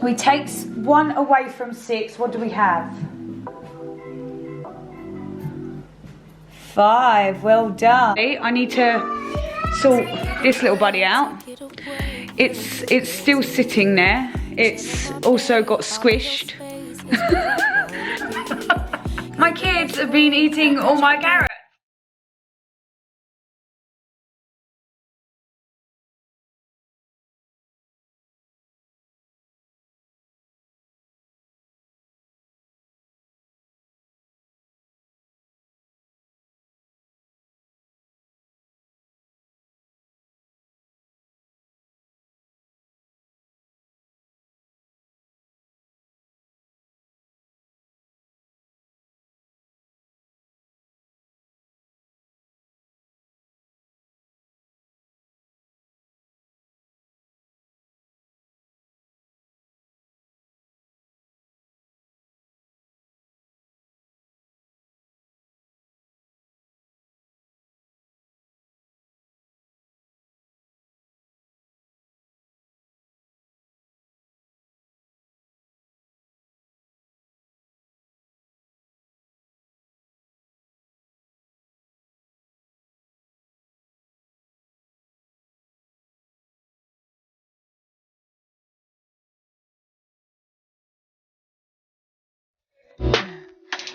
We take 1 away from 6. What do we have? 5. Well done. I need to sort this little buddy out. It's still sitting there. It's also got squished. My kids have been eating all my carrots.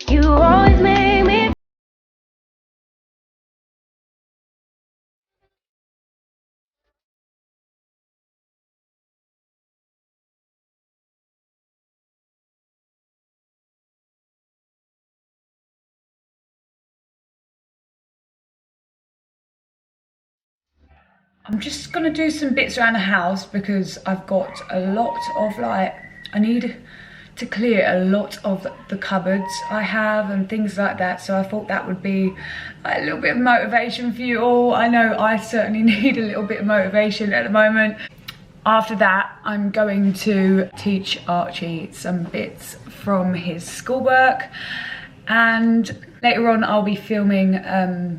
You always make me. I'm just gonna do some bits around the house because I've got a lot of I need to clear a lot of the cupboards I have and things like that. So I thought that would be a little bit of motivation for you all. I know I certainly need a little bit of motivation at the moment. After that, I'm going to teach Archie some bits from his schoolwork, and later on I'll be filming a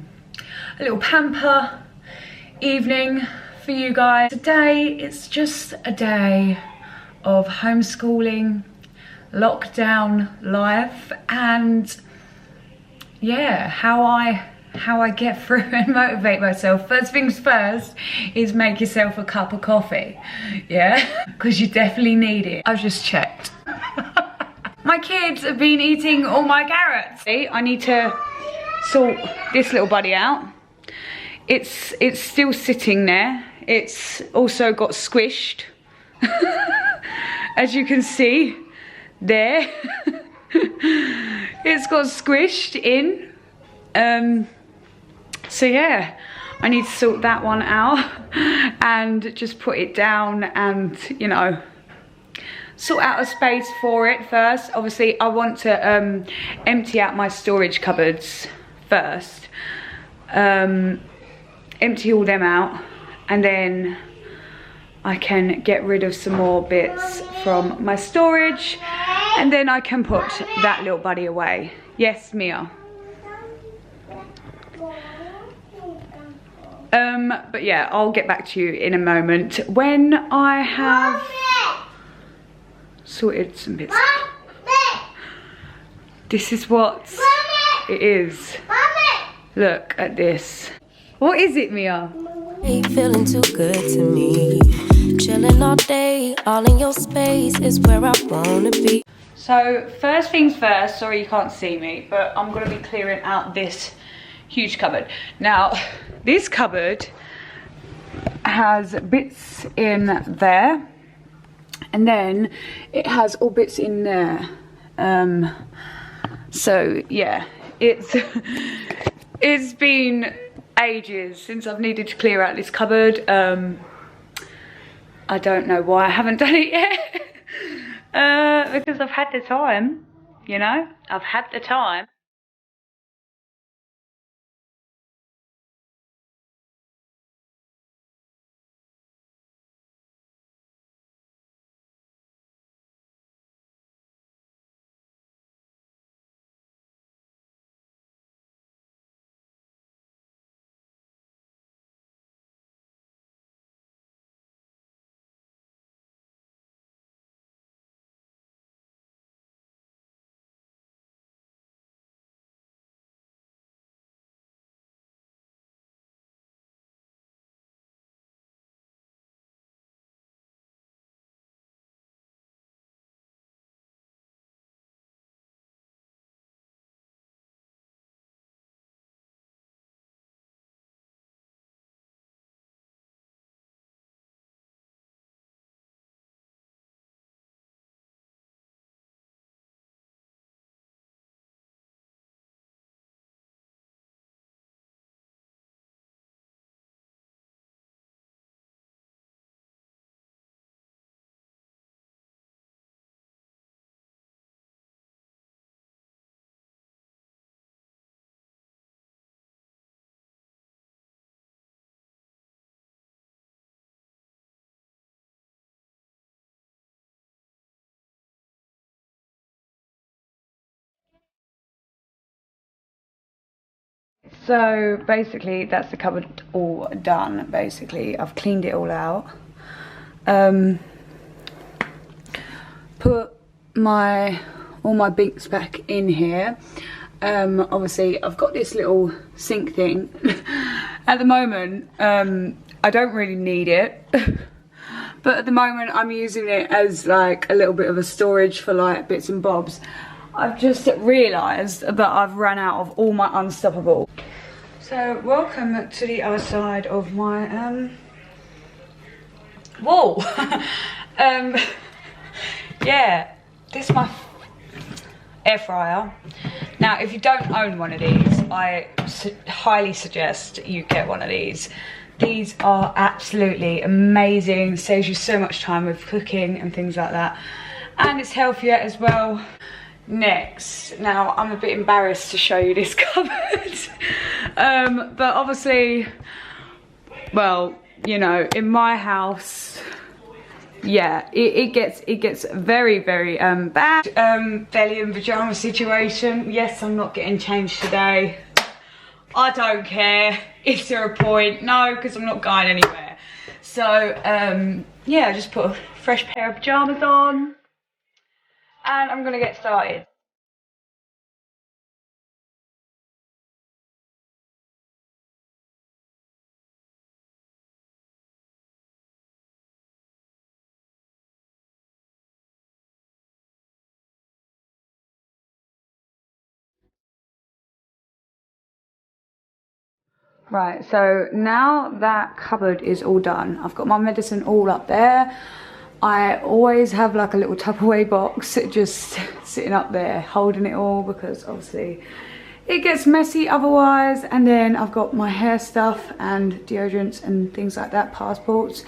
little pamper evening for you guys. Today it's just a day of homeschooling, lockdown life, and yeah, how I get through and motivate myself. First things first is make yourself a cup of coffee, yeah, because you definitely need it. I've just checked. My kids have been eating all my carrots. I need to sort this little buddy out. It's still sitting there. It's also got squished, as you can see there. It's got squished in. So yeah, I need to sort that one out and just put it down and, you know, sort out a space for it first. Obviously I want to empty out my storage cupboards first. Empty all them out, and then I can get rid of some more bits from my storage, and then I can put that little buddy away. Yes, Mia. But yeah, I'll get back to you in a moment when I have sorted some bits. This is what it is. Look at this. What is it, Mia? Ain't feeling too good to me. Chilling all day, all in your space is where I wanna be. So first things first, sorry you can't see me, but I'm gonna be clearing out this huge cupboard. Now, this cupboard has bits in there, and then it has all bits in there. So yeah, it's been ages since I've needed to clear out this cupboard. I don't know why I haven't done it yet. Because I've had the time, you know, I've had the time. So basically that's the cupboard all done. Basically I've cleaned it all out, put all my binks back in here. Obviously I've got this little sink thing. At the moment I don't really need it. But at the moment I'm using it as like a little bit of a storage for like bits and bobs. I've just realised that I've run out of all my Unstoppable. So welcome to the other side of my wall. Yeah, this is my air fryer. Now if you don't own one of these, I highly suggest you get one of these. These are absolutely amazing, saves you so much time with cooking and things like that, and it's healthier as well. Next, now I'm a bit embarrassed to show you this cupboard, but obviously, well, you know, in my house, yeah, it gets very bad. Belly and pajama situation. Yes, I'm not getting changed today. I don't care. Is there a point? No, because I'm not going anywhere. So yeah, I just put a fresh pair of pajamas on and I'm gonna get started. Right, so now that cupboard is all done, I've got my medicine all up there. I always have like a little Tupperware box just sitting up there holding it all, because obviously it gets messy otherwise. And then I've got my hair stuff and deodorants and things like that, passports,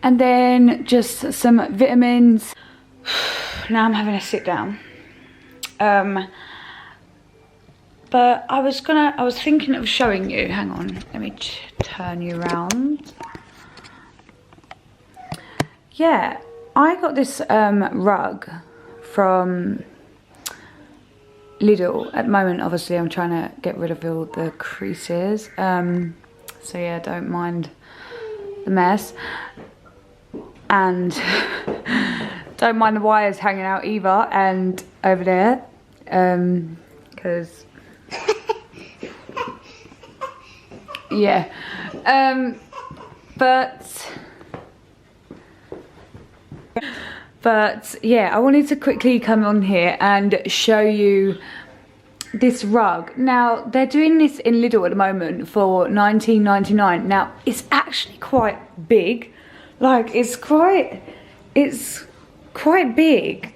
and then just some vitamins. Now I'm having a sit down. But I was thinking of showing you, hang on, let me turn you around. Yeah, I got this rug from Lidl. At the moment, obviously, I'm trying to get rid of all the creases. So yeah, don't mind the mess. And don't mind the wires hanging out either, and over there, because yeah, but yeah, I wanted to quickly come on here and show you this rug. Now they're doing this in Lidl at the moment for £19.99. Now it's actually quite big, like it's quite big,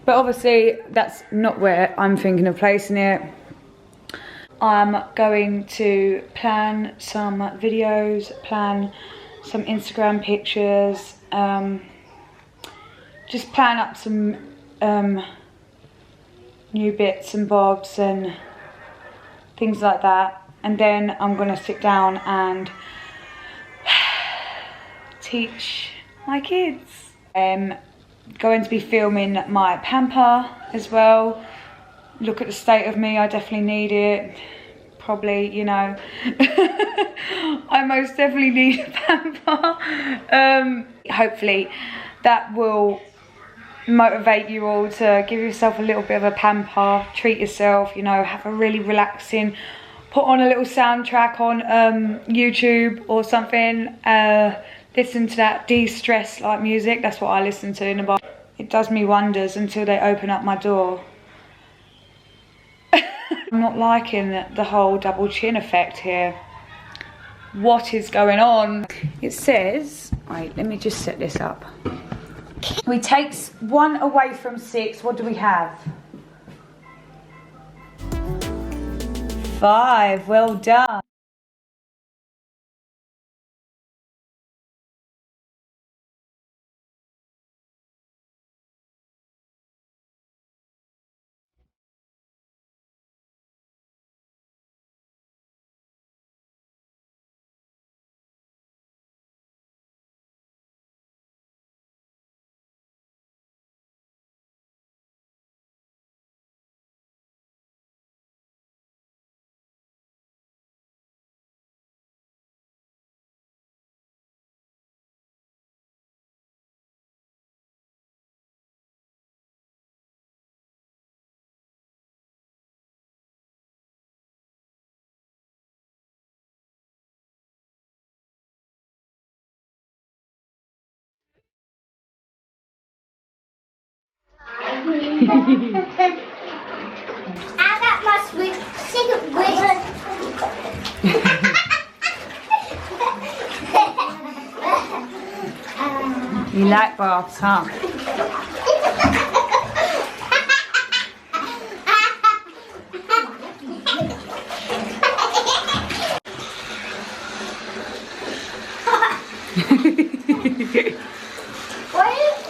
but obviously that's not where I'm thinking of placing it. I'm going to plan some videos, plan some Instagram pictures, just plan up some new bits and bobs and things like that. And then I'm going to sit down and teach my kids. Going to be filming my pamper as well. Look at the state of me, I definitely need it. Probably, you know, I most definitely need a pamper. Hopefully that will motivate you all to give yourself a little bit of a pamper, treat yourself, you know, have a really relaxing, put on a little soundtrack on YouTube or something, listen to that de-stress like music. That's what I listen to in the bar. It does me wonders until they open up my door. I'm not liking the whole double chin effect here. What is going on? It says, wait, let me just set this up. We take 1 away from 6. What do we have? 5. Well done. I got my secret wizard. You like baths, huh?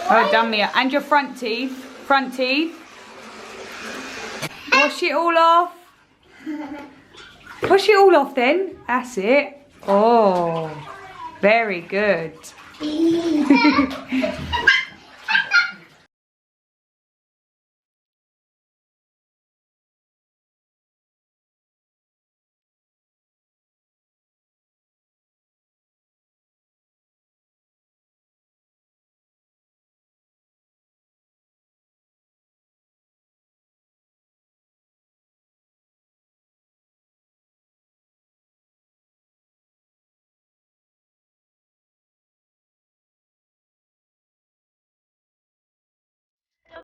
Oh, done me. And your front teeth. Front teeth. Wash it all off. Wash it all off then. That's it. Oh, very good.